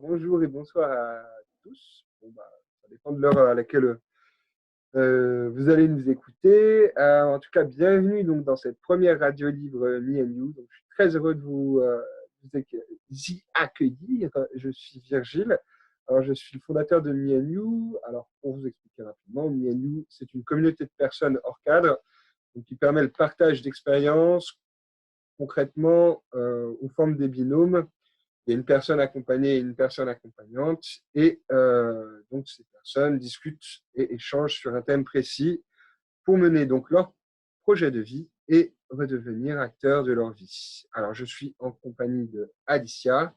Bonjour et bonsoir à tous. Ça dépend de l'heure à laquelle vous allez nous écouter. En tout cas, bienvenue donc dans cette première radio libre Me and You. Donc, je suis très heureux de vous y accueillir. Je suis Virgile. Alors, je suis le fondateur de Me and You. Alors, pour vous expliquer rapidement, Me and You, c'est une communauté de personnes hors cadre donc, qui permet le partage d'expériences. Concrètement, on forme des binômes. Il y a une personne accompagnée et une personne accompagnante. Et donc, ces personnes discutent et échangent sur un thème précis pour mener donc leur projet de vie et redevenir acteurs de leur vie. Alors, je suis en compagnie de Alicia.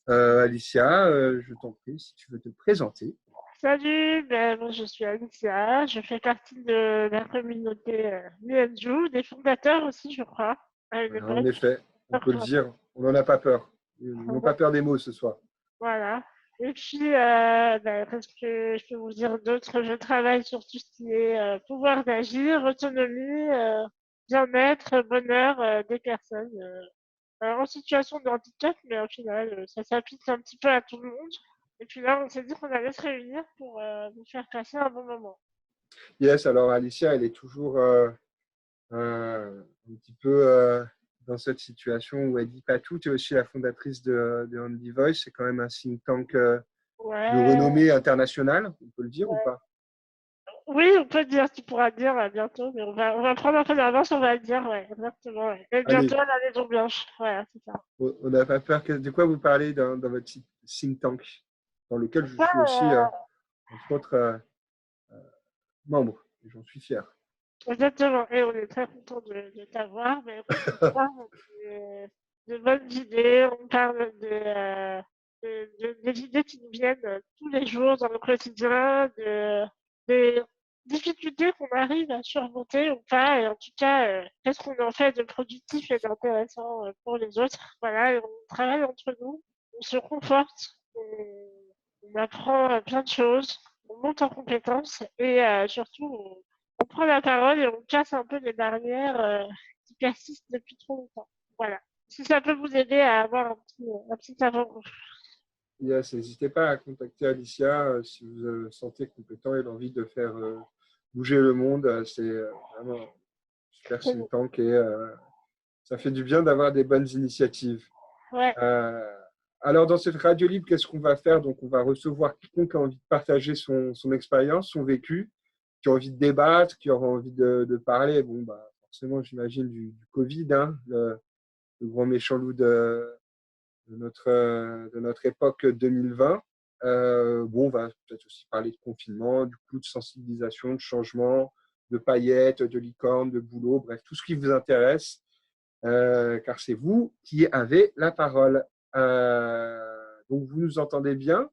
Alicia, je t'en prie, si tu veux te présenter. Salut, moi je suis Alicia, je fais partie de la communauté Mianju, des fondateurs aussi, je crois, à une Voilà, en époque. effet, on peut le dire, on n'en a pas peur. Ils n'ont pas peur des mots ce soir. Voilà. Et puis, parce que je peux vous dire d'autres, je travaille sur tout ce qui est pouvoir d'agir, autonomie, bien-être, bonheur des personnes en situation de handicap, mais au final, ça s'applique un petit peu à tout le monde. Et puis là, on s'est dit qu'on allait se réunir pour vous faire passer un bon moment. Yes, alors Alicia, elle est toujours un petit peu dans cette situation où elle dit pas tout. Tu es aussi la fondatrice de Handy Voice. C'est quand même un think tank de Ouais, renommée internationale, on peut le dire ou pas? oui, on peut dire, tu pourras dire bientôt, mais on va prendre un peu d'avance, on va le dire, ouais, exactement. Ouais. Et bientôt Allez, à la Maison Blanche, voilà, c'est ça. on n'a pas peur. De quoi vous parlez dans votre think tank, dans lequel je Ça, suis aussi, entre autres, membre, et j'en suis fier. exactement, et on est très content de t'avoir, mais écoute, on parle de bonnes idées, on parle des idées qui nous viennent tous les jours dans le quotidien, des difficultés qu'on arrive à surmonter ou pas, et en tout cas, qu'est-ce qu'on en fait de productif et d'intéressant pour les autres. Voilà, et on travaille entre nous, on se conforte, on apprend plein de choses, on monte en compétences et surtout, on prend la parole et on casse un peu les barrières qui persistent depuis trop longtemps. Voilà. Si ça peut vous aider à avoir un petit avant-goût. Yes, n'hésitez pas à contacter Alicia si vous sentez compétent et l'envie de faire bouger le monde. C'est vraiment un super think tank et ça fait du bien d'avoir des bonnes initiatives. Ouais, Euh, alors, dans cette radio libre, qu'est-ce qu'on va faire? Donc, on va recevoir quiconque a envie de partager son expérience, son vécu, qui a envie de débattre, qui aura envie de parler. Bon, bah, forcément, j'imagine du Covid, hein, le grand méchant loup de notre époque 2020. Bon, on va peut-être aussi parler de confinement, du coup, de sensibilisation, de changement, de paillettes, de licornes, de boulot, bref, tout ce qui vous intéresse, car c'est vous qui avez la parole. Donc, vous nous entendez bien.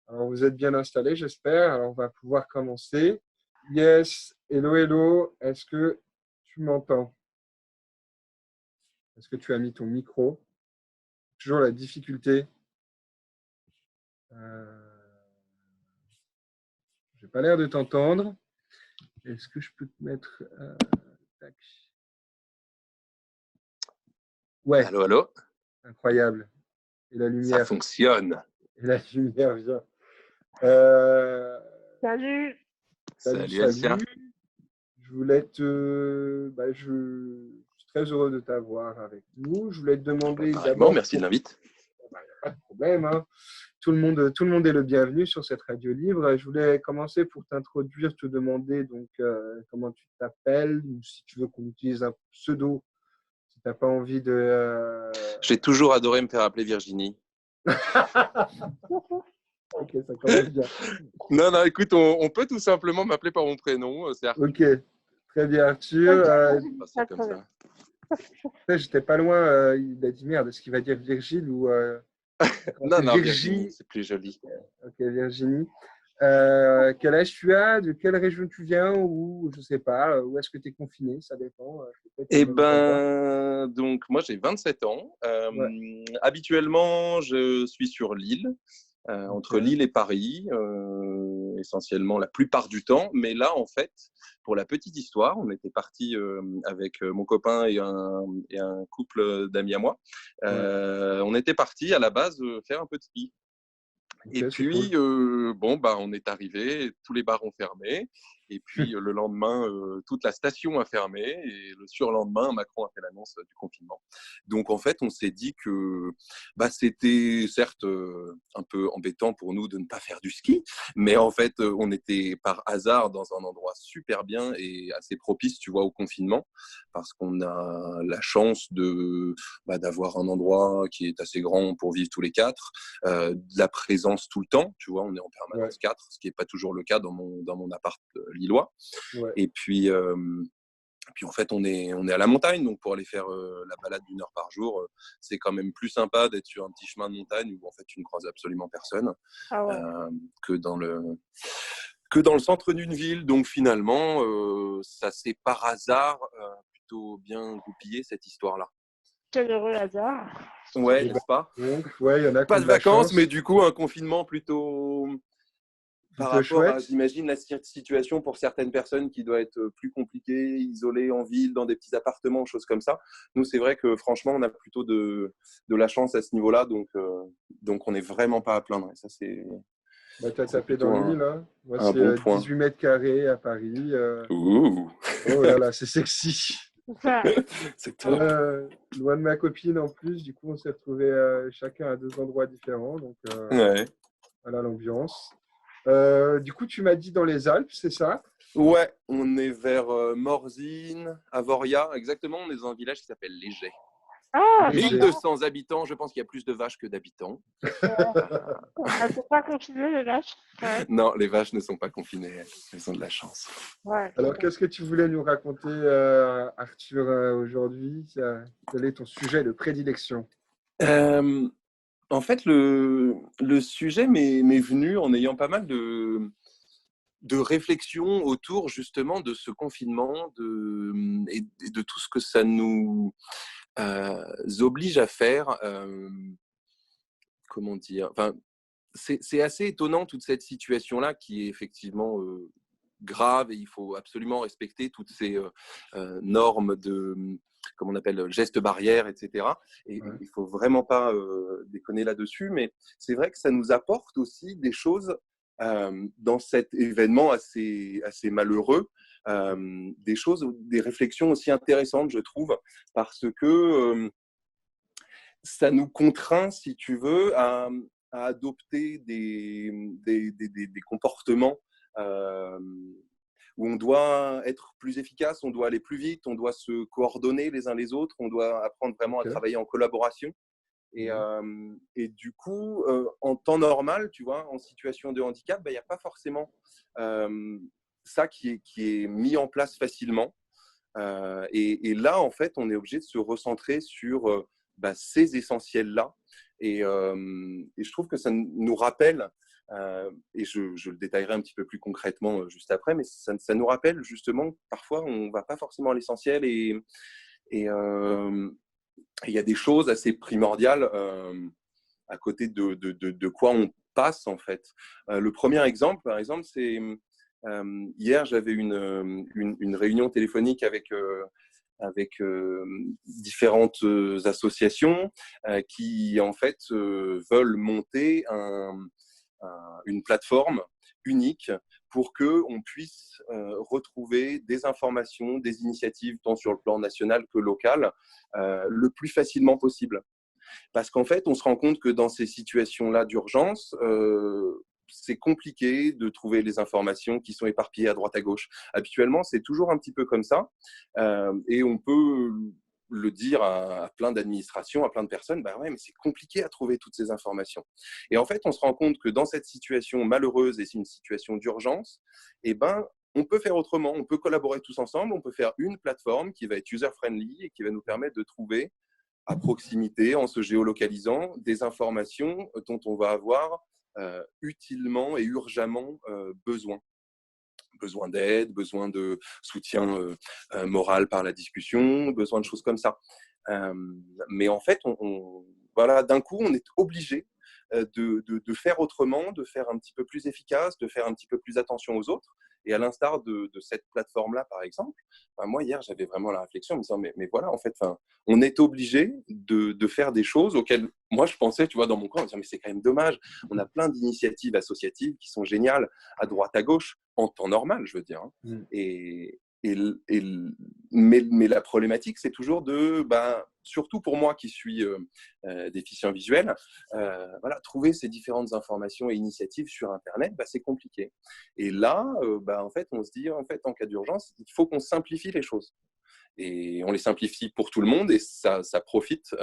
Alors, vous êtes bien installés, j'espère. Alors, on va pouvoir commencer. Yes, hello, hello. Est-ce que tu m'entends? Est-ce que tu as mis ton micro? Toujours la difficulté. J'ai pas l'air de t'entendre. Est-ce que je peux te mettre tac. Ouais, Allô, allô? incroyable. Et la Ça lumière. fonctionne. Et la lumière vient. Euh, salut. salut, Salut, Alicia. salut. Je voulais je suis très heureux de t'avoir avec nous. Je voulais te demander Pareillement, d'abord merci de l'invite. pas de problème, hein. Tout le monde est le bienvenu sur cette radio libre. Je voulais commencer pour t'introduire, te demander donc comment tu t'appelles ou si tu veux qu'on utilise un pseudo, si tu n'as pas envie de. J'ai toujours adoré me faire appeler Virginie. Ok, ça commence bien. Non, non, écoute, on peut tout simplement m'appeler par mon prénom. C'est Arthur. Ok, très bien, Arthur. C'est comme ça. J'étais pas loin. Il a dit merde, est-ce qu'il va dire Virgile ou Non, non, Virginie. Virginie, c'est plus joli. Ok, Virginie. Quel âge tu as? De quelle région tu viens? Ou je sais pas, où est-ce que tu es confiné? Ça dépend. Eh ben, donc moi j'ai 27 ans. Ouais. Habituellement, je suis sur Lille, entre Lille et Paris, essentiellement la plupart du temps. Mais là, en fait, pour la petite histoire, on était parti avec mon copain et un couple d'amis à moi. On était parti à la base faire un peu de ski. Et Ok, c'est puis, cool. on est arrivé, tous les bars ont fermé. Et puis, le lendemain, toute la station a fermé. Et le surlendemain, Macron a fait l'annonce du confinement. Donc, en fait, on s'est dit que c'était certes un peu embêtant pour nous de ne pas faire du ski. Mais en fait, on était par hasard dans un endroit super bien et assez propice, tu vois, au confinement. Parce qu'on a la chance d'avoir un endroit qui est assez grand pour vivre tous les quatre, de la présence tout le temps, tu vois, on est en Ouais, permanence 4, ce qui n'est pas toujours le cas dans mon appart lillois. ouais. Et puis en fait, on est à la montagne, donc pour aller faire la balade d'1 heure par jour, c'est quand même plus sympa d'être sur un petit chemin de montagne où en fait tu ne croises absolument personne Ah ouais. que dans le centre d'une ville. Donc finalement, ça s'est par hasard plutôt bien goupillé cette histoire-là. Quel heureux hasard. Ouais, Et ben, n'est-ce pas? donc, ouais, il y en a qui Pas ont de de la vacances, mais chance. du coup un confinement plutôt par Plutôt rapport à, chouette. j'imagine, la situation pour certaines personnes qui doit être plus compliquée, isolées en ville, dans des petits appartements, choses comme ça. Nous, c'est vrai que franchement, on a plutôt de la chance à ce niveau-là, donc on n'est vraiment pas à plaindre. Et ça, Bah, t'as c'est tapé dans plutôt le mille, hein. Moi, un c'est bon point. 18 mètres carrés à Paris. Ouh, Oh là là, c'est sexy. C'est ça. c'est top. Loin de ma copine en plus, du coup, on s'est retrouvés chacun à 2 endroits différents. Donc, Ouais. voilà l'ambiance. Du coup, tu m'as dit dans les Alpes, c'est ça? Ouais, on est vers Morzine, Avoria, exactement. On est dans un village qui s'appelle Léger. Ah, Léger. sympa. 1200 habitants, je pense qu'il y a plus de vaches que d'habitants. Ouais. Elles sont pas confinées, les vaches. Ouais. Non, les vaches ne sont pas confinées, elles ont de la chance. Ouais. Alors, qu'est-ce que tu voulais nous raconter, Arthur, aujourd'hui? Quel est ton sujet de prédilection? Euh, En fait, le sujet m'est venu en ayant pas mal de réflexions autour justement de ce confinement et de tout ce que ça nous oblige à faire. Comment dire? Enfin, c'est assez étonnant toute cette situation-là qui est effectivement grave et il faut absolument respecter toutes ces normes comment on appelle, gestes barrières, etc. Et Ouais, il faut vraiment pas déconner là-dessus, mais c'est vrai que ça nous apporte aussi des choses dans cet événement assez malheureux, des choses, des réflexions aussi intéressantes, je trouve, parce que ça nous contraint, si tu veux, à adopter des comportements euh, où on doit être plus efficace, on doit aller plus vite, on doit se coordonner les uns les autres, on doit apprendre vraiment à ok. travailler en collaboration. Mhm. Et du coup, en temps normal, tu vois, en situation de handicap, il n'y a pas forcément euh, ça qui est mis en place facilement. Et là, en fait, on est obligé de se recentrer sur ces essentiels-là. Et je trouve que ça nous rappelle, et je le détaillerai un petit peu plus concrètement juste après, mais ça nous rappelle justement que parfois on ne va pas forcément à l'essentiel et il y a des choses assez primordiales à côté de quoi on passe en fait. Le premier exemple, par exemple, c'est hier j'avais une réunion téléphonique avec différentes associations qui en fait veulent monter une plateforme unique pour que on puisse retrouver des informations, des initiatives tant sur le plan national que local le plus facilement possible. Parce qu'en fait, on se rend compte que dans ces situations-là d'urgence, c'est compliqué de trouver les informations qui sont éparpillées à droite à gauche. Habituellement, c'est toujours un petit peu comme ça. Et on peut le dire à plein d'administrations, à plein de personnes, bah ouais, mais c'est compliqué à trouver toutes ces informations. Et en fait, on se rend compte que dans cette situation malheureuse et c'est une situation d'urgence, eh ben, on peut faire autrement, on peut collaborer tous ensemble, on peut faire une plateforme qui va être user-friendly et qui va nous permettre de trouver à proximité, en se géolocalisant, des informations dont on va avoir utilement et urgemment besoin. Besoin d'aide, besoin de soutien moral par la discussion, besoin de choses comme ça. Euh, mais en fait, voilà, d'un coup, on est obligé de faire autrement, de faire un petit peu plus efficace, de faire un petit peu plus attention aux autres. Et à l'instar de cette plateforme-là, par exemple, moi, hier, j'avais vraiment la réflexion en me disant, mais voilà, en fait, on est obligé de faire des choses auxquelles moi, je pensais, tu vois, dans mon coin, en me disant, mais c'est quand même dommage. On a plein d'initiatives associatives qui sont géniales à droite, à gauche, en temps normal, je veux dire. Hein. Et, mais la problématique, c'est toujours surtout pour moi qui suis déficient visuel, voilà, trouver ces différentes informations et initiatives sur Internet, c'est compliqué. Et là, en fait, on se dit, en fait, en cas d'urgence, il faut qu'on simplifie les choses. Et on les simplifie pour tout le monde et ça profite.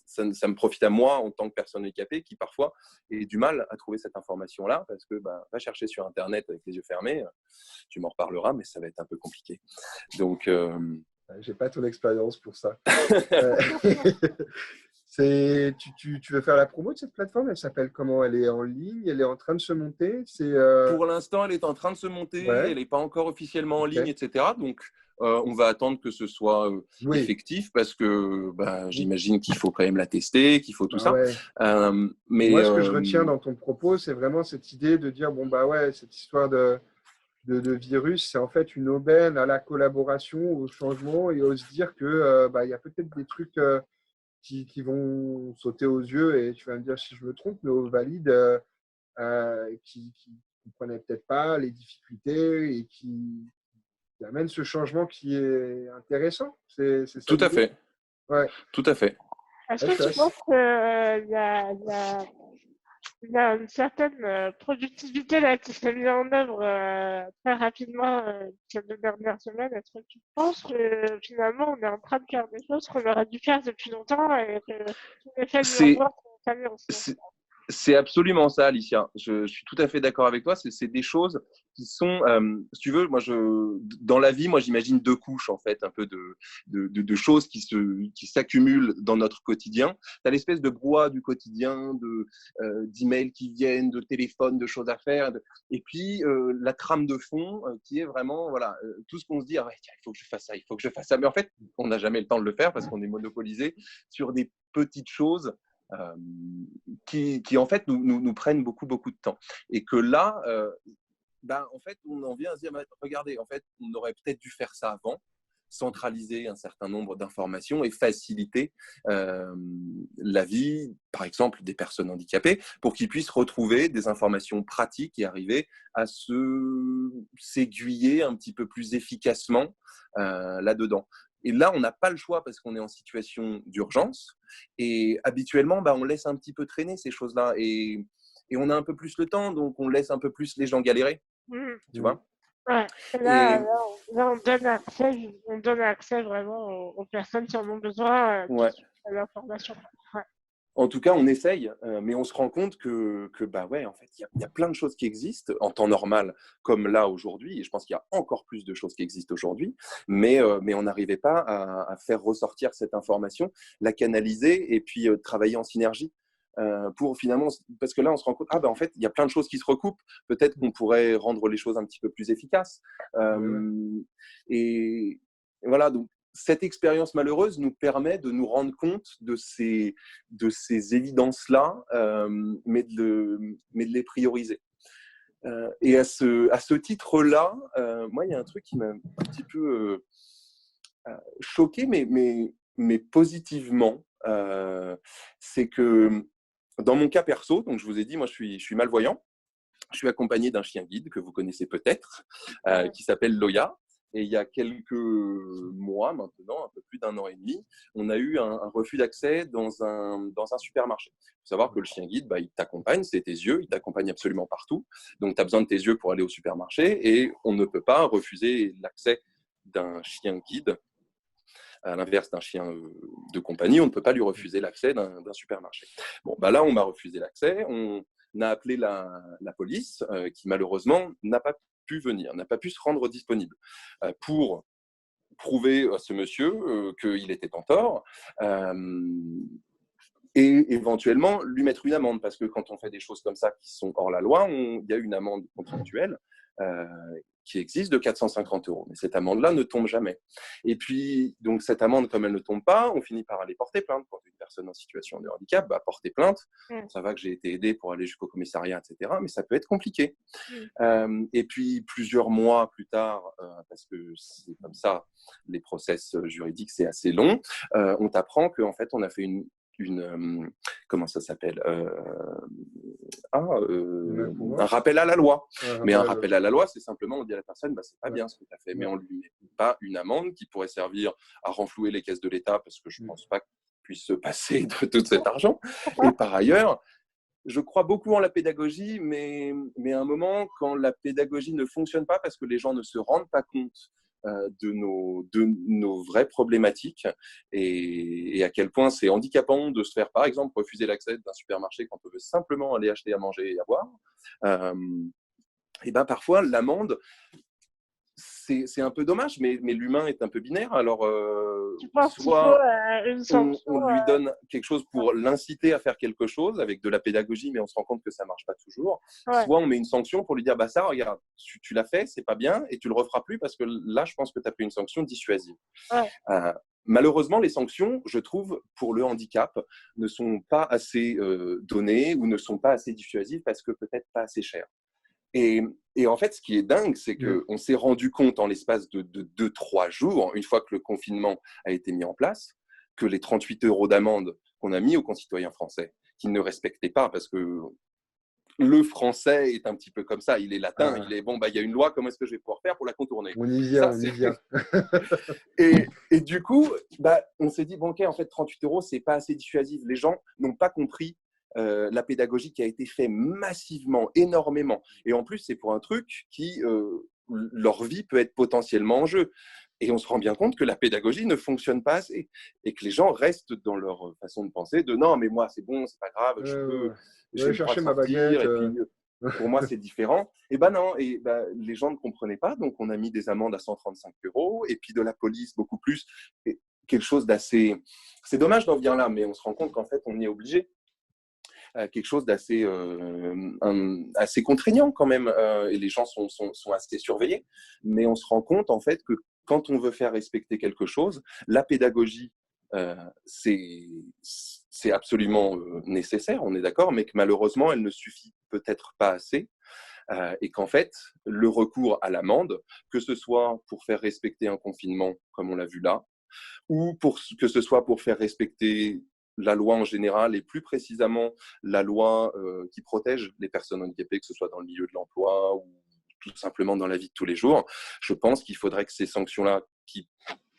Ça me profite à moi en tant que personne handicapée qui parfois ait du mal à trouver cette information-là parce que va chercher sur Internet avec les yeux fermés, tu m'en reparleras, mais ça va être un peu compliqué. Donc, j'ai pas ton expérience pour ça. Tu veux faire la promo de cette plateforme? Elle s'appelle comment? Elle est en ligne? Elle est en train de se monter? Pour l'instant, elle est en train de se monter. Ouais. Elle n'est pas encore officiellement en ligne, etc. Donc, on va attendre que ce soit effectif parce que j'imagine qu'il faut quand même la tester, qu'il faut tout ça. Ouais. Mais moi, ce que je retiens dans ton propos, c'est vraiment cette idée de dire, cette histoire de virus, c'est en fait une aubaine à la collaboration, au changement et à se dire que y a peut-être des trucs qui vont sauter aux yeux, et tu vas me dire si je me trompe, mais aux valides qui ne comprenaient peut-être pas les difficultés et qui amènent ce changement qui est intéressant. C'est ça. Tout à fait. Ouais. Tout à fait. Est-ce que tu penses qu'il y a une certaine productivité là, qui s'est mise en œuvre très rapidement ces 2 dernières semaines? Est-ce que tu penses que finalement on est en train de faire des choses qu'on aurait dû faire depuis longtemps et que tout l'effet du miroir qu'on savait aussi? C'est absolument ça, Alicia. Je suis tout à fait d'accord avec toi. C'est des choses qui sont, si tu veux, dans la vie, moi, j'imagine 2 couches, en fait, un peu de choses qui s'accumulent dans notre quotidien. Tu as l'espèce de brouhaha du quotidien, d'emails qui viennent, de téléphones, de choses à faire. Et puis, la trame de fond qui est vraiment, voilà, tout ce qu'on se dit, tiens, il faut que je fasse ça, il faut que je fasse ça. Mais en fait, on n'a jamais le temps de le faire parce qu'on est monopolisé sur des petites choses qui en fait nous prennent beaucoup de temps, et que là en fait on en vient à se dire regardez, en fait on aurait peut-être dû faire ça avant, centraliser un certain nombre d'informations et faciliter la vie, par exemple, des personnes handicapées pour qu'ils puissent retrouver des informations pratiques et arriver à s'aiguiller un petit peu plus efficacement là-dedans. Et là, on n'a pas le choix parce qu'on est en situation d'urgence. Et habituellement, on laisse un petit peu traîner ces choses-là. Et on a un peu plus le temps, donc on laisse un peu plus les gens galérer. Tu vois? Ouais. Là, on donne accès vraiment aux personnes qui en ont besoin à l'information. Ouais. En tout cas, on essaye, mais on se rend compte que en fait, il y a plein de choses qui existent en temps normal, comme là aujourd'hui, et je pense qu'il y a encore plus de choses qui existent aujourd'hui, mais on n'arrivait pas à faire ressortir cette information, la canaliser et puis travailler en synergie. Pour finalement, parce que là, on se rend compte, en fait, il y a plein de choses qui se recoupent. Peut-être qu'on pourrait rendre les choses un petit peu plus efficaces. Et voilà, donc cette expérience malheureuse nous permet de nous rendre compte de ces évidences-là, mais de les prioriser. Et à ce titre-là, moi, il y a un truc qui m'a un petit peu choqué, mais positivement. C'est que dans mon cas perso, donc je vous ai dit, moi je suis malvoyant. Je suis accompagné d'un chien guide que vous connaissez peut-être, qui s'appelle Loya. Et il y a quelques mois maintenant, un peu plus d'1 an et demi, on a eu un refus d'accès dans un supermarché. Il faut savoir que le chien guide, il t'accompagne, c'est tes yeux, il t'accompagne absolument partout. Donc, tu as besoin de tes yeux pour aller au supermarché et on ne peut pas refuser l'accès d'un chien guide. À l'inverse d'un chien de compagnie, on ne peut pas lui refuser l'accès d'un supermarché. Bon, là, on m'a refusé l'accès. On a appelé la police, qui malheureusement n'a pas pu venir, n'a pas pu se rendre disponible pour prouver à ce monsieur qu'il était en tort et éventuellement lui mettre une amende, parce que quand on fait des choses comme ça qui sont hors la loi, il y a une amende contractuelle qui existe de 450 €. Mais cette amende-là ne tombe jamais. Et puis, donc, cette amende, comme elle ne tombe pas, on finit par aller porter plainte. Quand une personne en situation de handicap va porter plainte. Ça va que j'ai été aidé pour aller jusqu'au commissariat, etc. Mais ça peut être compliqué. Et puis, plusieurs mois plus tard, parce que c'est comme ça, les process juridiques, c'est assez long, on t'apprend qu'en fait, on a fait comment ça s'appelle un rappel à la loi. Mais un rappel à la loi, c'est simplement, on dit à la personne, c'est pas bien ce que tu as fait, mais on lui met pas une amende qui pourrait servir à renflouer les caisses de l'État, parce que je pense pas qu'on puisse se passer de tout cet argent. Et par ailleurs, je crois beaucoup en la pédagogie, mais à un moment, quand la pédagogie ne fonctionne pas parce que les gens ne se rendent pas compte de nos vraies problématiques et à quel point c'est handicapant de se faire, par exemple, refuser l'accès d'un supermarché quand on veut simplement aller acheter à manger et à boire, et parfois l'amende, c'est un peu dommage, mais l'humain est un peu binaire. Alors, soit on lui donne quelque chose pour l'inciter à faire quelque chose avec de la pédagogie, mais on se rend compte que ça ne marche pas toujours. Soit on met une sanction pour lui dire, ça, regarde, tu l'as fait, c'est pas bien, et tu le referas plus parce que là, je pense que tu as pris une sanction dissuasive. Malheureusement, les sanctions, je trouve, pour le handicap, ne sont pas assez données ou ne sont pas assez dissuasives parce que peut-être pas assez chères. Et en fait, ce qui est dingue, c'est qu'on s'est rendu compte en l'espace de 2-3 jours, une fois que le confinement a été mis en place, que les 38 € d'amende qu'on a mis aux concitoyens français, qu'ils ne respectaient pas, parce que le français est un petit peu comme ça, il est latin, il est il y a une loi, comment est-ce que je vais pouvoir faire pour la contourner? On y vient, on y vient. Et du coup, on s'est dit, ok, en fait, 38 €, c'est pas assez dissuasif. Les gens n'ont pas compris la pédagogie qui a été faite massivement, énormément. Et en plus, c'est pour un truc qui, leur vie peut être potentiellement en jeu. Et on se rend bien compte que la pédagogie ne fonctionne pas assez et que les gens restent dans leur façon de penser de non, mais moi, c'est bon, c'est pas grave, j'ai le droit de sortir, et puis pour moi, c'est différent. Et non, les gens ne comprenaient pas, donc on a mis des amendes à 135 € et puis de la police beaucoup plus. Et quelque chose d'assez… C'est dommage d'en venir là, mais on se rend compte qu'en fait, on y est obligé. Quelque chose d'assez assez contraignant quand même, et les gens sont assez surveillés, mais on se rend compte en fait que quand on veut faire respecter quelque chose, la pédagogie, c'est absolument nécessaire, on est d'accord, mais que malheureusement, elle ne suffit peut-être pas assez, et qu'en fait, le recours à l'amende, que ce soit pour faire respecter un confinement, comme on l'a vu là, ou que ce soit pour faire respecter la loi en général et plus précisément la loi qui protège les personnes handicapées, que ce soit dans le milieu de l'emploi ou tout simplement dans la vie de tous les jours, je pense qu'il faudrait que ces sanctions-là, qui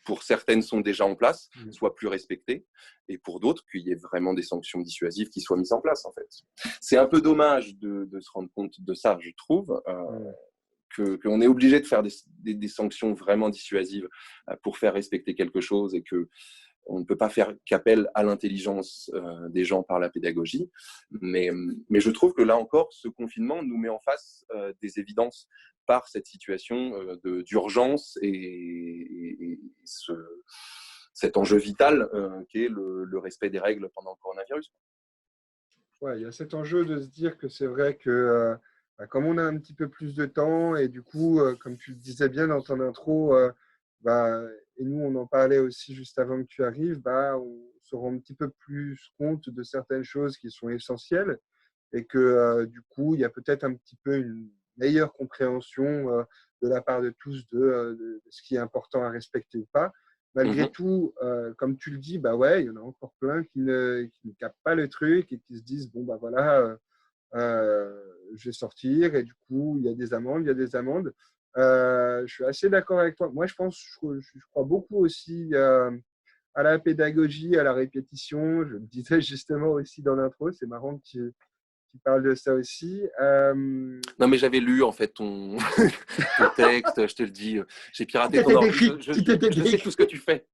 pour certaines sont déjà en place, soient plus respectées, et pour d'autres, qu'il y ait vraiment des sanctions dissuasives qui soient mises en place, en fait. C'est un peu dommage de se rendre compte de ça, je trouve, qu'on est obligé de faire des sanctions vraiment dissuasives pour faire respecter quelque chose et qu'on ne peut pas faire qu'appel à l'intelligence des gens par la pédagogie. Mais je trouve que là encore, ce confinement nous met en face des évidences par cette situation d'urgence et cet enjeu vital qui est le respect des règles pendant le coronavirus. Ouais, il y a cet enjeu de se dire que c'est vrai que comme on a un petit peu plus de temps et du coup, comme tu le disais bien dans ton intro, et nous on en parlait aussi juste avant que tu arrives, on se rend un petit peu plus compte de certaines choses qui sont essentielles et que du coup, il y a peut-être un petit peu une meilleure compréhension de la part de tous de ce qui est important à respecter ou pas. Malgré tout, comme tu le dis, il y en a encore plein qui ne captent pas le truc et qui se disent, je vais sortir et du coup, il y a des amendes, je suis assez d'accord avec toi. Moi, je crois beaucoup aussi à la pédagogie, à la répétition. Je le disais justement aussi dans l'intro, c'est marrant que tu parles de ça aussi. Non, mais j'avais lu en fait ton texte, je te le dis. J'ai piraté ton ordi. Je sais tout ce que tu fais.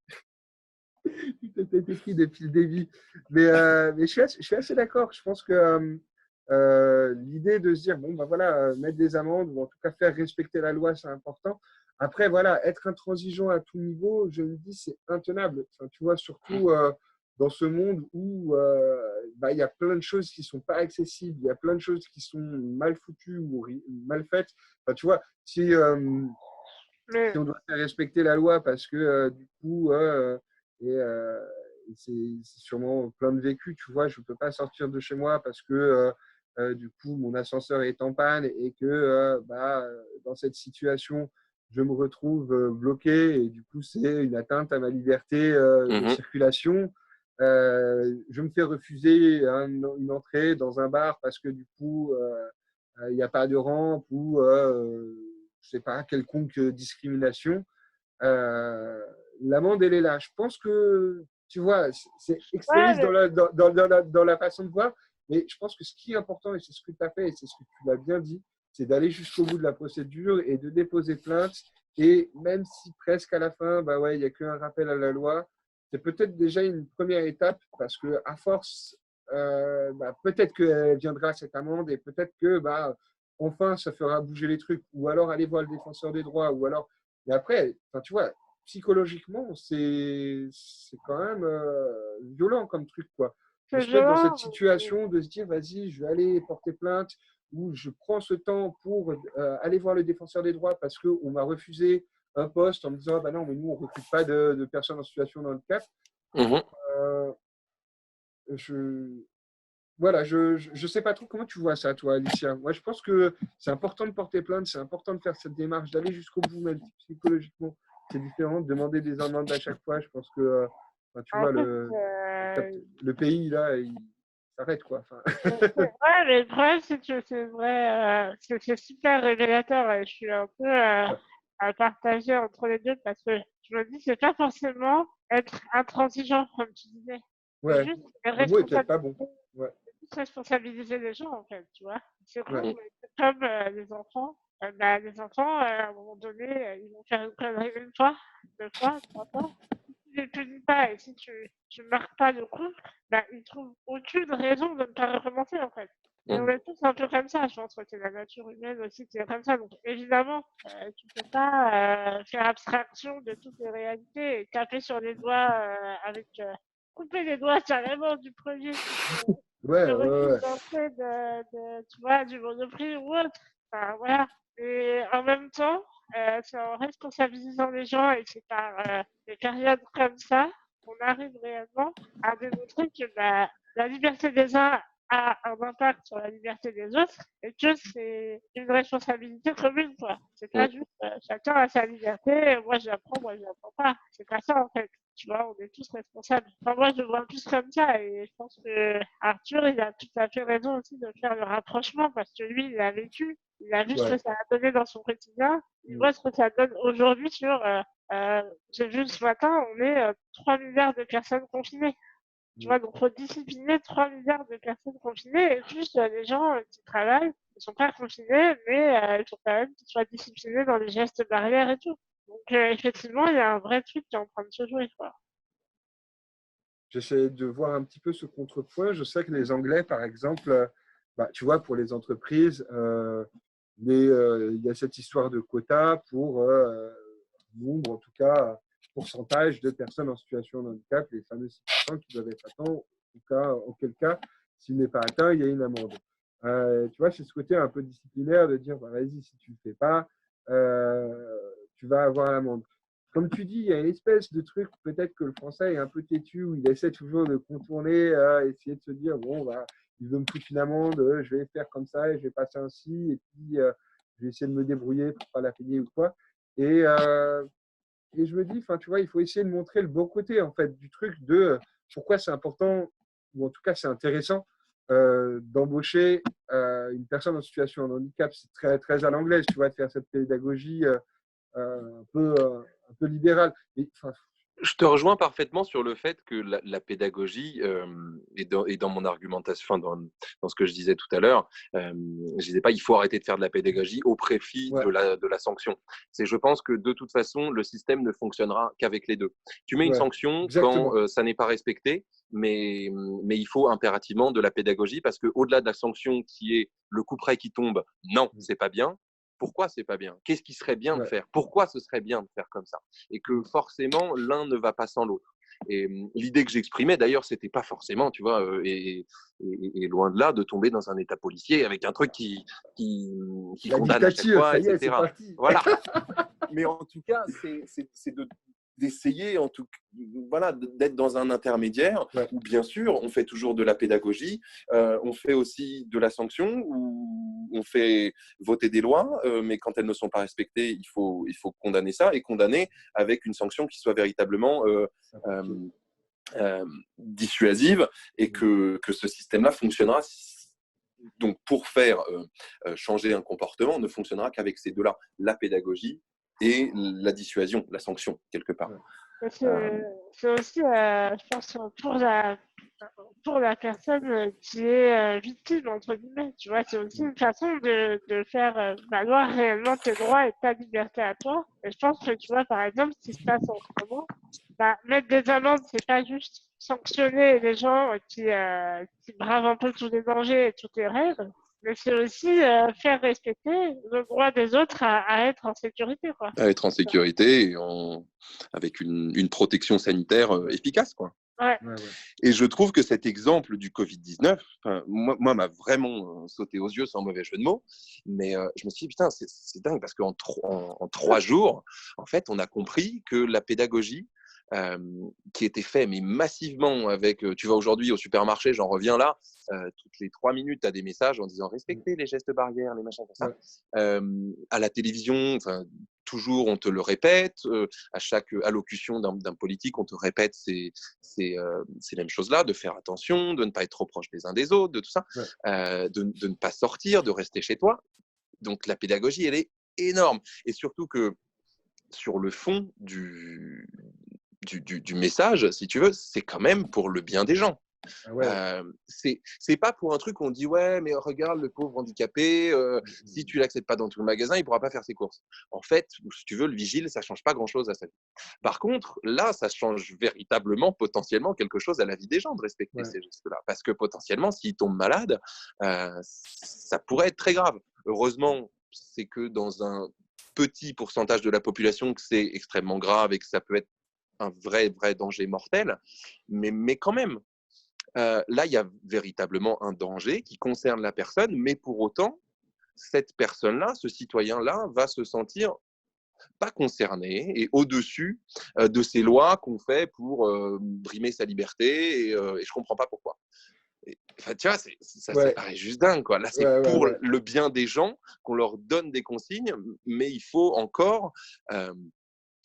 Tout était écrit depuis le début. Mais je suis assez d'accord. Je pense que l'idée de se dire, mettre des amendes ou en tout cas faire respecter la loi, c'est important. Après, être intransigeant à tout niveau, je me dis, c'est intenable. Enfin, tu vois, surtout dans ce monde où il y a plein de choses qui sont pas accessibles, il y a plein de choses qui sont mal foutues ou mal faites. Enfin, tu vois, si Mais on doit faire respecter la loi parce que du coup, et, euh, c'est sûrement plein de vécu, tu vois, je ne peux pas sortir de chez moi parce que du coup, mon ascenseur est en panne et que dans cette situation, je me retrouve bloqué et du coup, c'est une atteinte à ma liberté de Mhm. circulation. Je me fais refuser une entrée dans un bar parce que du coup, il n'y a pas de rampe ou je sais pas, quelconque discrimination, l'amende, elle est là. Je pense que, tu vois, c'est ouais, extrémiste dans la façon de voir, mais je pense que ce qui est important, et c'est ce que tu as fait, et c'est ce que tu l'as bien dit, c'est d'aller jusqu'au bout de la procédure et de déposer plainte. Et même si presque à la fin, bah ouais, il n'y a qu'un rappel à la loi, c'est peut-être déjà une première étape parce que à force, peut-être qu'elle viendra cette amende et peut-être que enfin ça fera bouger les trucs ou alors aller voir le défenseur des droits ou alors mais après, enfin, tu vois, psychologiquement, c'est quand même violent comme truc, quoi. De ce se mettre dans cette genre, situation, de se dire, vas-y, je vais aller porter plainte, ou je prends ce temps pour aller voir le défenseur des droits parce qu'on m'a refusé un poste en me disant, ah, bah non, mais nous, on ne recrute pas de personnes en situation de handicap. Mhm. Euh, je, voilà, je sais pas trop comment tu vois ça, toi, Alicia. Moi, je pense que c'est important de porter plainte, c'est important de faire cette démarche, d'aller jusqu'au bout, même si psychologiquement, c'est différent de demander des amendes à chaque fois. Je pense que, tu en vois, fait, le pays, là, il s'arrête, quoi. Enfin, ouais, mais le problème, c'est que c'est vrai, c'est super révélateur et je suis un peu ouais, à partager entre les deux parce que je me dis, c'est pas forcément être intransigeant, comme tu disais. C'est ouais. juste Le mot est peut-être pas bon. responsabiliser, Ouais, responsabiliser les gens, en fait, tu vois. C'est con, ouais. mais c'est comme les enfants. Les enfants, à un moment donné, ils vont faire une connerie une fois, deux fois, trois fois. Si tu les punis pas et si tu marques pas le coup, ils trouvent aucune raison de ne pas recommencer, en fait. Et on Mhm. est tous un peu comme ça, je pense que c'est la nature humaine aussi qui est comme ça. Donc évidemment, tu peux pas faire abstraction de toutes les réalités et taper sur les doigts couper les doigts carrément du premier qui te Ouais, ouais, refuse ouais. d'entrée tu vois, du Monoprix ou autre. Enfin, voilà. Et en même temps, c'est en responsabilisant les gens et c'est par des périodes comme ça qu'on arrive réellement à démontrer que la liberté des uns a un impact sur la liberté des autres et que c'est une responsabilité commune, quoi. C'est pas Mhm. juste chacun a sa liberté, moi j'apprends pas. C'est pas ça en fait. Tu vois, on est tous responsables. Enfin, moi, je le vois plus comme ça et je pense que Arthur, il a tout à fait raison aussi de faire le rapprochement parce que lui, il a vécu, il a vu ce que Ouais. ça a donné dans son quotidien, il Mm, voit ce que ça donne aujourd'hui j'ai vu ce matin, on est 3 milliards de personnes confinées. Tu mm. vois, donc faut discipliner 3 milliards de personnes confinées et juste les gens qui travaillent, ils sont pas confinés, mais il faut quand même qu'ils soient disciplinés dans les gestes barrières et tout. Donc effectivement, il y a un vrai truc qui est en train de se jouer, quoi. J'essaie de voir un petit peu ce contrepoint. Je sais que les Anglais, par exemple, tu vois, pour les entreprises, il y a cette histoire de quota pour nombre, en tout cas, pourcentage de personnes en situation de handicap, les fameux 6% qui doivent être atteints, en tout cas, auquel cas, s'il n'est pas atteint, il y a une amende. Tu vois, c'est ce côté un peu disciplinaire de dire, vas-y, si tu ne le fais pas, tu vas avoir l'amende. Comme tu dis, il y a une espèce de truc, peut-être que le français est un peu têtu, où il essaie toujours de contourner, essayer de se dire, bon, il veut me foutre une amende, je vais faire comme ça, et je vais passer ainsi, et puis je vais essayer de me débrouiller pour pas la payer ou quoi. Et, euh, et je me dis, tu vois, il faut essayer de montrer le beau côté, en fait, du truc de pourquoi c'est important, ou en tout cas c'est intéressant, d'embaucher une personne en situation de handicap. C'est très, très à l'anglaise, tu vois, de faire cette pédagogie un peu libérale. Mais, Je te rejoins parfaitement sur le fait que la pédagogie, et dans mon argumentation, enfin dans ce que je disais tout à l'heure, je disais pas il faut arrêter de faire de la pédagogie au profit ouais, de la sanction. Je pense que de toute façon, le système ne fonctionnera qu'avec les deux. Tu mets une ouais, sanction quand exactement. ça n'est pas respecté, mais il faut impérativement de la pédagogie parce que au-delà de la sanction qui est le couperet qui tombe, non, c'est pas bien. Pourquoi c'est pas bien? Qu'est-ce qui serait bien de Ouais. faire? Pourquoi ce serait bien de faire comme ça? Et que forcément, l'un ne va pas sans l'autre. l'idée que j'exprimais, d'ailleurs, c'était pas forcément, tu vois, et loin de là, de tomber dans un état policier avec un truc qui La condamne à chaque dictature, fois, ça y est, c'est etc. parti. Voilà. Mais en tout cas, c'est d'essayer, en tout voilà, d'être dans un intermédiaire où, bien sûr, on fait toujours de la pédagogie, on fait aussi de la sanction, où on fait voter des lois, mais quand elles ne sont pas respectées, il faut condamner ça, et condamner avec une sanction qui soit véritablement dissuasive, et que ce système-là fonctionnera. Donc, pour faire changer un comportement, ne fonctionnera qu'avec ces deux-là, la pédagogie et la dissuasion, la sanction, quelque part. C'est aussi, je pense, pour la personne qui est victime, entre guillemets, tu vois, c'est aussi une façon de faire valoir réellement tes droits et ta liberté à toi. Et je pense que, tu vois, par exemple, ce qui se passe en ce moment, mettre des amendes, c'est pas juste sanctionner les gens qui bravent un peu tous les dangers et toutes les règles, mais c'est aussi faire respecter le droit des autres à être en sécurité, quoi. À être en sécurité et avec une protection sanitaire efficace, quoi. Ouais. Et je trouve que cet exemple du Covid-19, moi m'a vraiment sauté aux yeux, sans mauvais jeu de mots, mais je me suis dit, putain, c'est dingue, parce qu'en 3 jours, en fait, on a compris que la pédagogie qui était faite, mais massivement, avec, tu vas aujourd'hui au supermarché, j'en reviens là, toutes les 3 minutes, tu as des messages en disant respectez les gestes barrières, les machins comme ça. À la télévision, toujours on te le répète, à chaque allocution d'un politique, on te répète ces mêmes choses-là, de faire attention, de ne pas être trop proche des uns des autres, de tout ça, de ne pas sortir, de rester chez toi. Donc la pédagogie, elle est énorme. Et surtout que sur le fond du message, si tu veux, c'est quand même pour le bien des gens. C'est pas pour un truc où on dit ouais, mais regarde le pauvre handicapé, si tu l'acceptes pas dans tout le magasin, il pourra pas faire ses courses. En fait, si tu veux, le vigile, ça change pas grand chose à sa vie. Par contre, là, ça change véritablement, potentiellement, quelque chose à la vie des gens de respecter ces gestes-là, parce que potentiellement, s'ils tombent malades, ça pourrait être très grave. Heureusement, c'est que dans un petit pourcentage de la population que c'est extrêmement grave et que ça peut être un vrai danger mortel, mais quand même. Là, il y a véritablement un danger qui concerne la personne, mais pour autant, cette personne-là, ce citoyen-là, va se sentir pas concerné et au-dessus de ces lois qu'on fait pour brimer sa liberté, et je comprends pas pourquoi. Tu vois, ça paraît juste dingue, quoi. Là, c'est pour le bien des gens qu'on leur donne des consignes, mais il faut encore,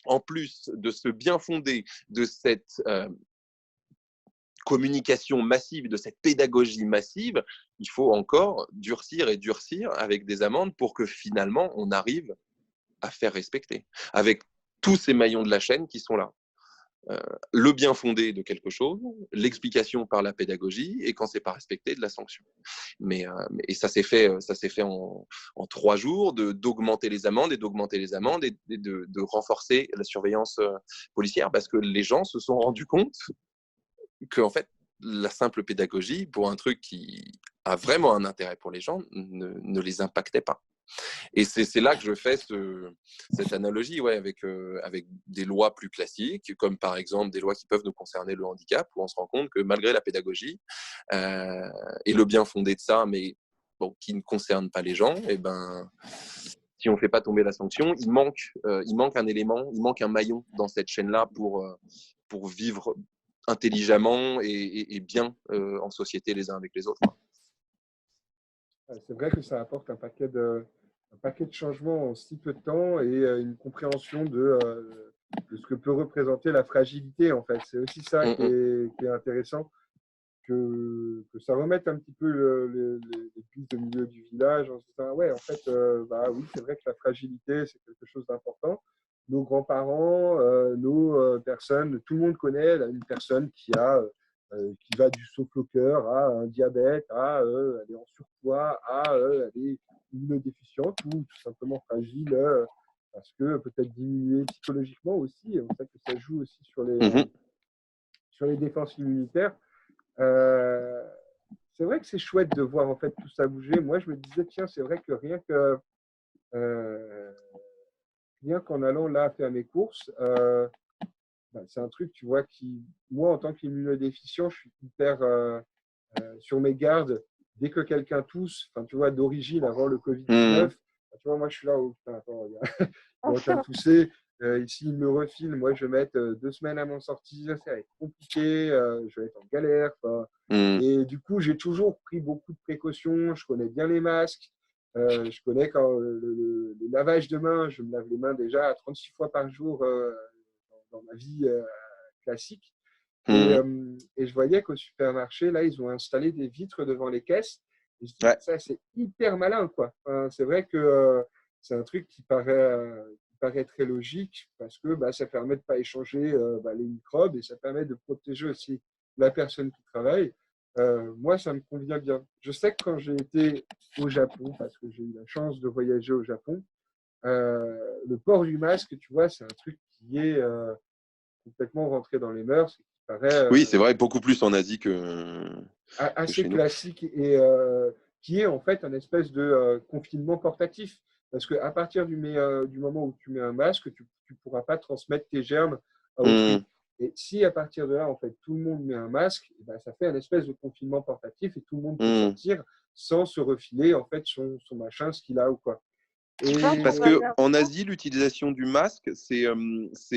en plus de ce bien fondé, de cette communication massive, de cette pédagogie massive, il faut encore durcir et durcir avec des amendes pour que finalement on arrive à faire respecter, avec tous ces maillons de la chaîne qui sont là. Le bien fondé de quelque chose, l'explication par la pédagogie, et quand c'est pas respecté, de la sanction. Et ça s'est fait en 3 jours, d'augmenter les amendes et de renforcer la surveillance policière, parce que les gens se sont rendus compte que, en fait, la simple pédagogie, pour un truc qui a vraiment un intérêt pour les gens, ne les impactait pas. Et c'est là que je fais cette analogie avec des lois plus classiques, comme par exemple des lois qui peuvent nous concerner le handicap, où on se rend compte que malgré la pédagogie et le bien fondé de ça, mais qui ne concerne pas les gens, et si on ne fait pas tomber la sanction, il manque un élément, il manque un maillon dans cette chaîne-là pour vivre intelligemment et bien en société les uns avec les autres. C'est vrai que ça apporte un paquet de changements en si peu de temps, et une compréhension de ce que peut représenter la fragilité, en fait. C'est aussi ça qui est intéressant, que ça remette un petit peu l'église au milieu du village, en se disant ouais, en fait, oui, c'est vrai que la fragilité, c'est quelque chose d'important. Nos grands-parents, nos personnes, tout le monde connaît une personne qui va du souffle au cœur à un diabète, à elle est en surpoids, à elle est immunodéficiente ou tout simplement fragile, parce que peut-être diminuée psychologiquement aussi. On sait que ça joue aussi sur les défenses immunitaires. C'est vrai que c'est chouette de voir en fait tout ça bouger. Moi, je me disais, tiens, c'est vrai que rien qu'en allant là faire mes courses, c'est un truc, tu vois, moi, en tant qu'immunodéficient, je suis hyper sur mes gardes. Dès que quelqu'un tousse, enfin, tu vois, d'origine, avant le Covid-19, tu vois, moi, je suis là, oh, putain, attends, il est en train de tousser. Ici, il me refile. Moi, je vais mettre 2 semaines à m'en sortir. Ça va être compliqué. Je vais être en galère. Et du coup, j'ai toujours pris beaucoup de précautions. Je connais bien les masques. Je connais quand le lavage de mains, je me lave les mains déjà 36 fois par jour dans ma vie classique. Et je voyais qu'au supermarché, là, ils ont installé des vitres devant les caisses. Et je dis, ça, c'est hyper malin, quoi. Enfin, c'est vrai que c'est un truc qui paraît très logique parce que ça permet de ne pas échanger les microbes et ça permet de protéger aussi la personne qui travaille. Moi, ça me convient bien. Je sais que quand j'ai été au Japon, parce que j'ai eu la chance de voyager au Japon, le port du masque, tu vois, c'est un truc qui est complètement rentré dans les mœurs. Qui paraît, oui, c'est vrai, beaucoup plus en Asie assez chez nous. classique et qui est en fait un espèce de confinement portatif. Parce qu'à partir du moment où tu mets un masque, tu ne pourras pas transmettre tes germes à autrui. Et si à partir de là, en fait, tout le monde met un masque, ça fait un espèce de confinement portatif et tout le monde peut sortir sans se refiler en fait son machin, ce qu'il a ou quoi. Parce qu'en Asie, l'utilisation du masque, c'est parce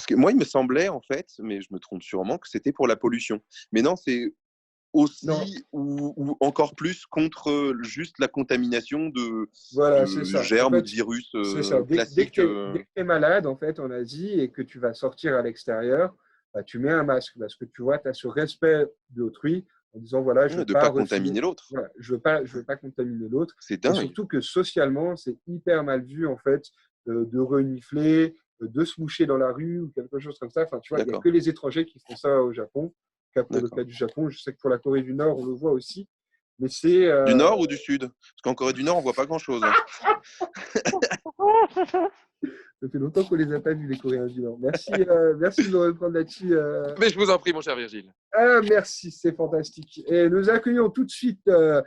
que moi, il me semblait, en fait, mais je me trompe sûrement, que c'était pour la pollution. Mais non, c'est aussi ou encore plus contre juste la contamination de germes en fait, ou de virus Dès classiques. que tu es malade, en fait, en Asie, et que tu vas sortir à l'extérieur, tu mets un masque parce que tu vois, tu as ce respect d'autrui en disant, voilà, je ne veux pas contaminer l'autre. Voilà, je veux pas contaminer l'autre. C'est dingue. Et surtout que socialement, c'est hyper mal vu, en fait, de renifler, de se moucher dans la rue ou quelque chose comme ça. Enfin, tu vois, il n'y a que les étrangers qui font ça au Japon. Pour le cas du Japon, je sais que pour la Corée du Nord, on le voit aussi. Mais c'est, du Nord ou du Sud? Parce qu'en Corée du Nord, on ne voit pas grand-chose. Ça fait longtemps qu'on ne les a pas vus, les Coréens du Nord. Merci, merci de me reprendre là-dessus. Mais je vous en prie, mon cher Virgile. Merci, c'est fantastique. Et nous accueillons tout de suite. La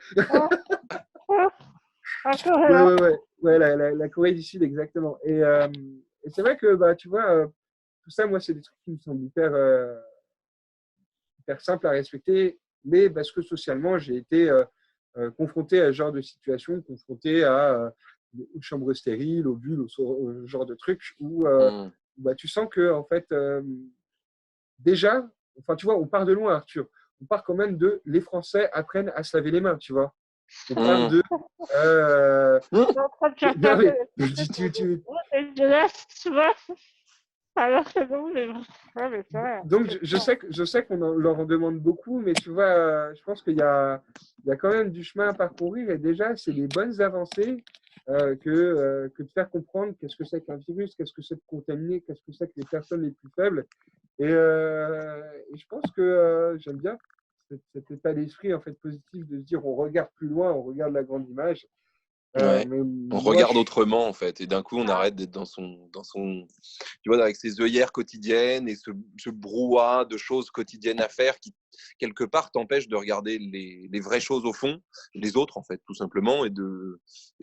Corée du Sud, exactement. Et c'est vrai que, tu vois, tout ça, moi, c'est des trucs qui me semblent hyper simples à respecter, mais parce que socialement, j'ai été confronté à ce genre de situation, confronté à une chambre stérile, aux bulles, au genre de trucs où tu sens que, en fait, déjà, enfin, tu vois, on part de loin, Arthur. On part quand même de les Français apprennent à se laver les mains, tu vois. On part de. Donc, je sais qu'on leur en demande beaucoup, mais tu vois, je pense qu'il y a quand même du chemin à parcourir. Et déjà, c'est des bonnes avancées que de faire comprendre qu'est-ce que c'est qu'un virus, qu'est-ce que c'est de contaminer, qu'est-ce que c'est que les personnes les plus faibles. Et je pense que j'aime bien cet état d'esprit en fait positif de se dire on regarde plus loin, on regarde la grande image. On regarde autrement en fait, et d'un coup on arrête d'être dans son, tu vois, avec ses œillères quotidiennes et ce brouhaha de choses quotidiennes à faire qui quelque part t'empêche de regarder les vraies choses au fond, les autres en fait tout simplement, et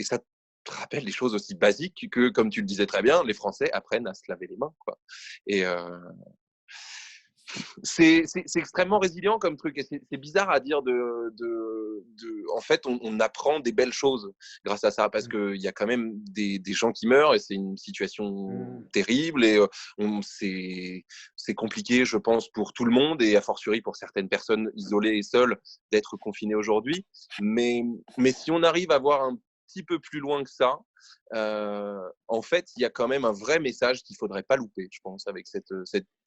ça te rappelle des choses aussi basiques que, comme tu le disais très bien, les Français apprennent à se laver les mains, quoi. Et c'est extrêmement résilient comme truc, et c'est bizarre à dire en fait on apprend des belles choses grâce à ça, parce qu'il y a quand même des gens qui meurent et c'est une situation terrible, et c'est compliqué, je pense, pour tout le monde, et a fortiori pour certaines personnes isolées et seules d'être confinées aujourd'hui, mais si on arrive à voir un petit peu plus loin que ça, en fait, il y a quand même un vrai message qu'il ne faudrait pas louper, je pense, avec cette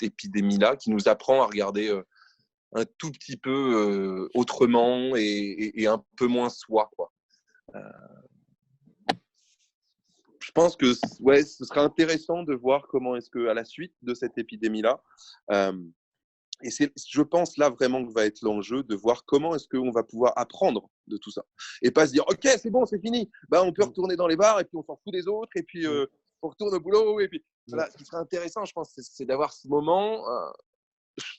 épidémie-là, qui nous apprend à regarder un tout petit peu autrement et un peu moins soi, quoi. Je pense que ce serait intéressant de voir comment est-ce qu'à la suite de cette épidémie-là, et c'est, je pense, là vraiment que va être l'enjeu de voir comment est-ce qu'on va pouvoir apprendre de tout ça. Et pas se dire, OK, c'est bon, c'est fini. On peut retourner dans les bars et puis on s'en fout des autres et puis on retourne au boulot. Et puis, voilà, ce qui serait intéressant, je pense, c'est d'avoir ce moment,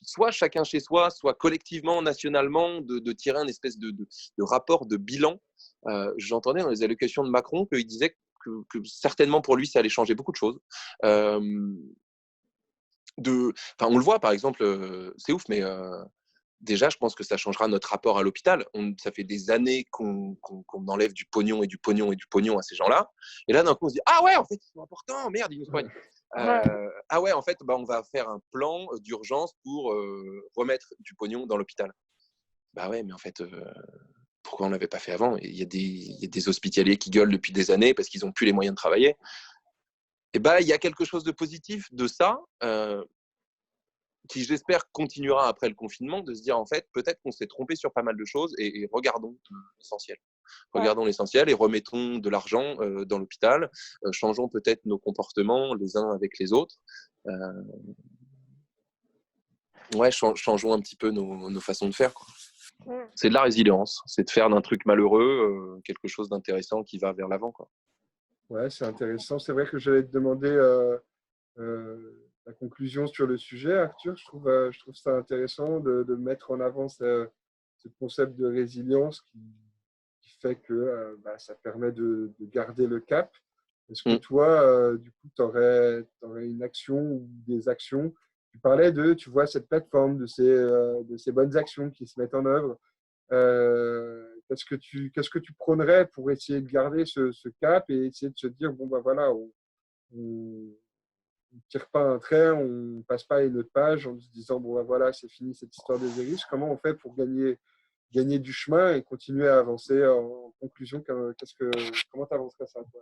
soit chacun chez soi, soit collectivement, nationalement, de tirer un espèce de rapport, de bilan. J'entendais dans les allocutions de Macron qu'il disait que certainement pour lui, ça allait changer beaucoup de choses. on le voit, par exemple, c'est ouf, mais déjà, je pense que ça changera notre rapport à l'hôpital. Ça fait des années qu'on enlève du pognon et du pognon et du pognon à ces gens-là. Et là, d'un coup, on se dit, ah ouais, en fait, ils sont importants, merde, ils nous soignent. Ah ouais, en fait, on va faire un plan d'urgence pour remettre du pognon dans l'hôpital. Bah ouais, mais en fait, pourquoi on ne l'avait pas fait avant? Il y a des hospitaliers qui gueulent depuis des années parce qu'ils n'ont plus les moyens de travailler. Et il y a quelque chose de positif de ça, qui j'espère continuera après le confinement, de se dire en fait, peut-être qu'on s'est trompé sur pas mal de choses et regardons l'essentiel. Regardons l'essentiel et remettons de l'argent dans l'hôpital, changeons peut-être nos comportements les uns avec les autres. Changeons un petit peu nos façons de faire, quoi. C'est de la résilience, c'est de faire d'un truc malheureux quelque chose d'intéressant qui va vers l'avant, quoi. Ouais, c'est intéressant. C'est vrai que j'allais te demander la conclusion sur le sujet, Arthur. Je trouve ça intéressant de mettre en avant ce concept de résilience qui fait que ça permet de garder le cap. Est-ce que toi, du coup, tu aurais une action ou des actions? Tu parlais tu vois, cette plateforme, de ces bonnes actions qui se mettent en œuvre. Qu'est-ce que tu prônerais pour essayer de garder ce cap et essayer de se dire, bon, voilà, on tire pas un trait, on passe pas une autre page en se disant, bon, voilà, c'est fini cette histoire de virus. Comment on fait pour gagner du chemin et continuer à avancer? En conclusion, comment tu avancerais ça, toi?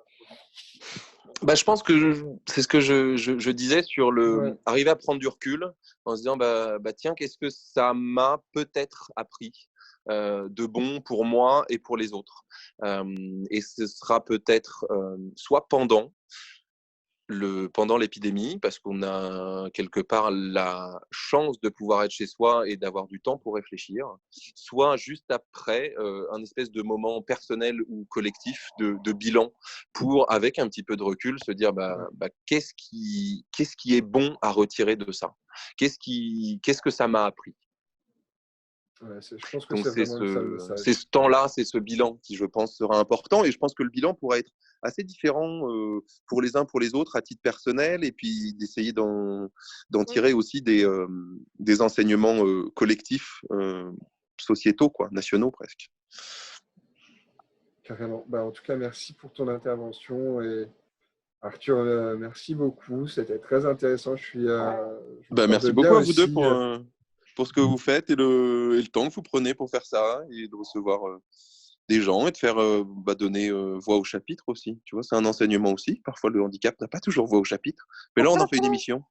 Je pense que c'est ce que je disais sur arriver à prendre du recul en se disant tiens, qu'est-ce que ça m'a peut-être appris de bon pour moi et pour les autres, et ce sera peut-être soit pendant l'épidémie, parce qu'on a quelque part la chance de pouvoir être chez soi et d'avoir du temps pour réfléchir, soit juste après un espèce de moment personnel ou collectif de bilan pour, avec un petit peu de recul, se dire qu'est-ce qui est bon à retirer de ça, qu'est-ce que ça m'a appris. Ouais, je pense que donc c'est vraiment ça le message. C'est ce temps-là, c'est ce bilan qui, je pense, sera important, et je pense que le bilan pourra être assez différent pour les uns, pour les autres, à titre personnel, et puis d'essayer d'en tirer aussi des enseignements collectifs, sociétaux, quoi, nationaux presque. Carrément. En tout cas, merci pour ton intervention, et Arthur, merci beaucoup. C'était très intéressant. Merci beaucoup à vous deux pour ce que vous faites et le temps que vous prenez pour faire ça, et de recevoir des gens et de faire donner voix au chapitre aussi. Tu vois, c'est un enseignement aussi. Parfois, le handicap n'a pas toujours voix au chapitre. Mais là, on en fait une émission.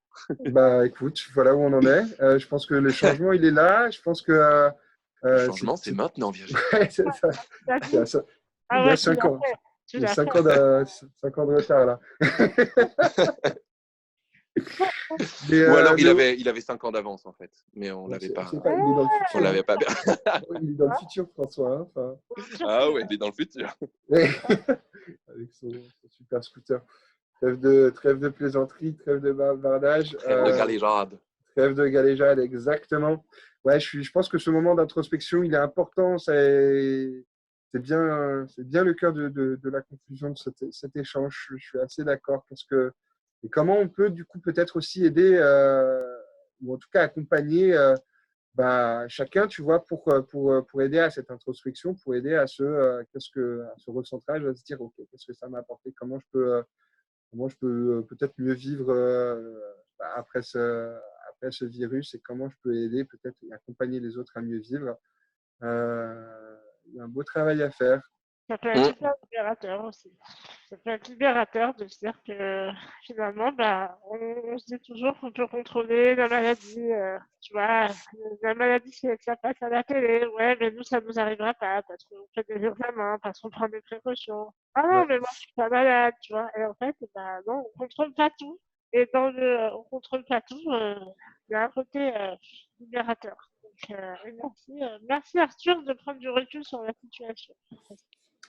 Écoute, voilà où on en est. Je pense que le changement, il est là. Je pense que le changement, c'est maintenant, Virginie. Ouais, c'est ça. Il y a 5 ans. Il y a 5 ans de retard, là. Ou alors, il avait 5 ans d'avance, en fait. Mais on l'avait pas. Il est dans le futur. On l'avait pas bien. Il est dans le futur, François. Ah ouais, il est dans le futur. Avec son super scooter. Trêve de plaisanterie, trêve de bavardage. Trêve de galéjade. Trêve de galéjade, exactement. Ouais, je pense que ce moment d'introspection, il est important. C'est bien le cœur de la conclusion de cet échange. Je suis assez d'accord, parce que et comment on peut du coup peut-être aussi aider, ou en tout cas accompagner chacun, tu vois, pour aider à cette introspection, pour aider à ce recentrage, à se dire ok, qu'est-ce que ça m'a apporté, comment je peux peut-être mieux vivre après ce virus, et comment je peux aider peut-être et accompagner les autres à mieux vivre. Il y a un beau travail à faire. Ça peut être super libérateur aussi. Ça peut être libérateur de se dire que finalement, on se dit toujours qu'on peut contrôler la maladie. Tu vois, la maladie, ça passe à la télé. Ouais, mais nous, ça ne nous arrivera pas parce qu'on fait des examens, parce qu'on prend des précautions. Ah non, mais moi, je suis pas malade, tu vois. Et en fait, non, on contrôle pas tout. Et on contrôle pas tout, il y a un côté libérateur. Donc, merci Arthur de prendre du recul sur la situation.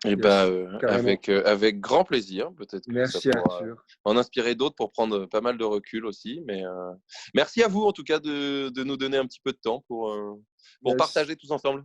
Et avec grand plaisir. Peut-être que merci, ça pourra Arthur. En inspirer d'autres pour prendre pas mal de recul aussi. Mais merci à vous en tout cas de nous donner un petit peu de temps pour partager tous ensemble.